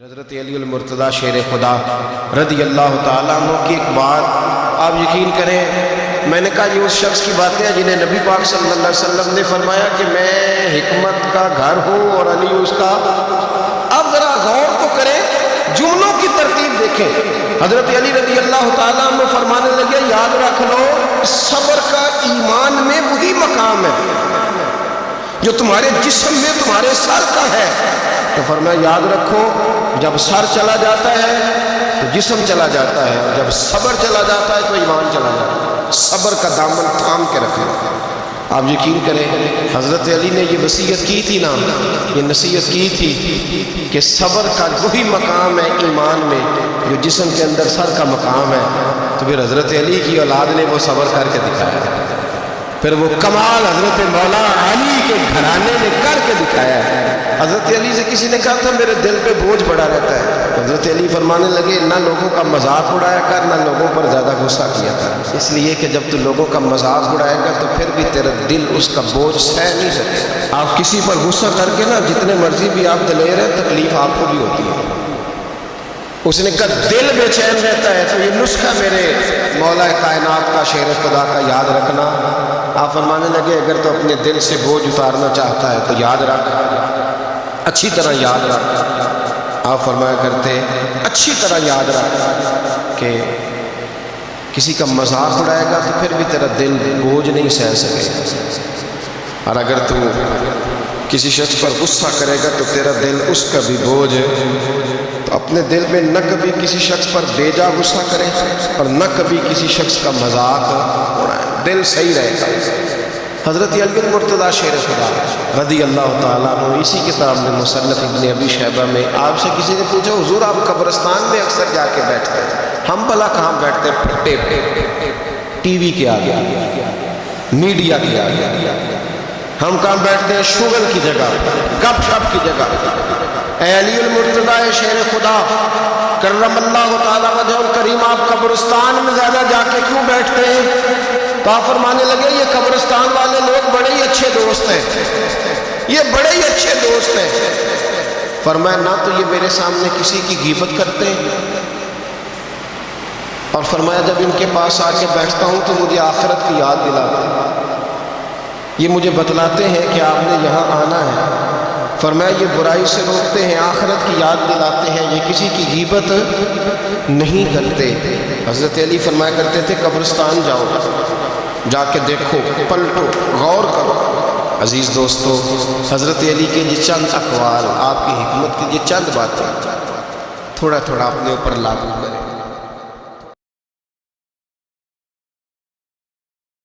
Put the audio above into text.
حضرت علی المرتضیٰ شیر خدا رضی اللہ تعالیٰ عنہ کی ایک بات آپ یقین کریں، میں نے کہا یہ اس شخص کی باتیں ہیں جنہیں نبی پاک صلی اللہ علیہ وسلم نے فرمایا کہ میں حکمت کا گھر ہوں اور علی اس کا۔ اب ذرا غور تو کریں، جملوں کی ترتیب دیکھیں۔ حضرت علی رضی اللہ تعالیٰ عنہ فرمانے لگے یاد رکھ لو صبر کا ایمان میں وہی مقام ہے جو تمہارے جسم میں تمہارے سر کا ہے۔ تو فرمایا یاد رکھو جب سر چلا جاتا ہے تو جسم چلا جاتا ہے، اور جب صبر چلا جاتا ہے تو ایمان چلا جاتا ہے۔ صبر کا دامن تھام کے رکھیں۔ آپ یقین کریں حضرت علی نے یہ وصیت کی تھی نا، یہ نصیحت کی تھی کہ صبر کا وہی مقام ہے ایمان میں جو جسم کے اندر سر کا مقام ہے۔ تو پھر حضرت علی کی اولاد نے وہ صبر کر کے دکھایا، پھر وہ کمال حضرت مولا علی کے گھرانے نے کر کے دکھایا ہے۔ حضرت علی سے کسی نے کہا تھا میرے دل پہ بوجھ پڑا رہتا ہے، حضرت علی فرمانے لگے نہ لوگوں کا مذاق اڑایا کر، نہ لوگوں پر زیادہ غصہ کیا کر، اس لیے کہ جب تو لوگوں کا مذاق اڑائے گا تو پھر بھی تیرا دل اس کا بوجھ سہ نہیں سکے۔ آپ کسی پر غصہ کر کے نا جتنے مرضی بھی آپ دلیر ہیں، تکلیف آپ کو بھی ہوتی ہے۔ اس نے کہا دل بے چین رہتا ہے، تو یہ نسخہ میرے مولا کائنات کا شیر خدا کا یاد رکھنا۔ آپ فرمانے لگے اگر تو اپنے دل سے بوجھ اتارنا چاہتا ہے تو یاد رکھ، اچھی طرح یاد رکھ۔ آپ فرمایا کرتے اچھی طرح یاد رکھ کہ کسی کا مذاق اڑائے گا تو پھر بھی تیرا دل بوجھ نہیں سہ سکے، اور اگر تو کسی شخص پر غصہ کرے گا تو تیرا دل اس کا بھی بوجھ، تو اپنے دل میں نہ کبھی کسی شخص پر بے جا غصہ کرے اور نہ کبھی کسی شخص کا مذاق اڑائے، دل صحیح رہے گا۔ حضرت علی المرتضیٰ شیر خدا رضی اللہ تعالیٰ عنہ اسی کتاب میں مصنف ابن ابی شیبہ میں آپ سے کسی نے پوچھا حضور آپ قبرستان میں اکثر جا کے بیٹھتے ہیں، ہم بھلا کہاں بیٹھتے پھٹے پہ ٹی وی کے آگے، میڈیا کے آگے، ہم کہاں بیٹھتے ہیں شغل کی جگہ، گپ شپ کی جگہ۔ اے علی المرتضیٰ شیر خدا کرم اللہ تعالیٰ وجہ الکریم آپ قبرستان میں زیادہ جا کے کیوں بیٹھتے ہیں؟ تو آپ فرمانے لگے یہ قبرستان والے لوگ بڑے ہی اچھے دوست ہیں، یہ بڑے ہی اچھے دوست ہیں۔ فرمایا نہ تو یہ میرے سامنے کسی کی غیبت کرتے ہیں، اور فرمایا جب ان کے پاس آ کے بیٹھتا ہوں تو مجھے آخرت کی یاد دلاتے ہیں، یہ مجھے بتلاتے ہیں کہ آپ نے یہاں آنا ہے۔ فرمایا یہ برائی سے روکتے ہیں، آخرت کی یاد دلاتے ہیں، یہ کسی کی غیبت نہیں کرتے۔ حضرت علی فرمایا کرتے تھے قبرستان جاؤ، جا کے دیکھو، پلٹو، غور کرو۔ عزیز دوستو حضرت علی کے یہ چند اقوال، آپ کی حکمت کی یہ چند باتیں تھوڑا تھوڑا اپنے اوپر لاگو کریں۔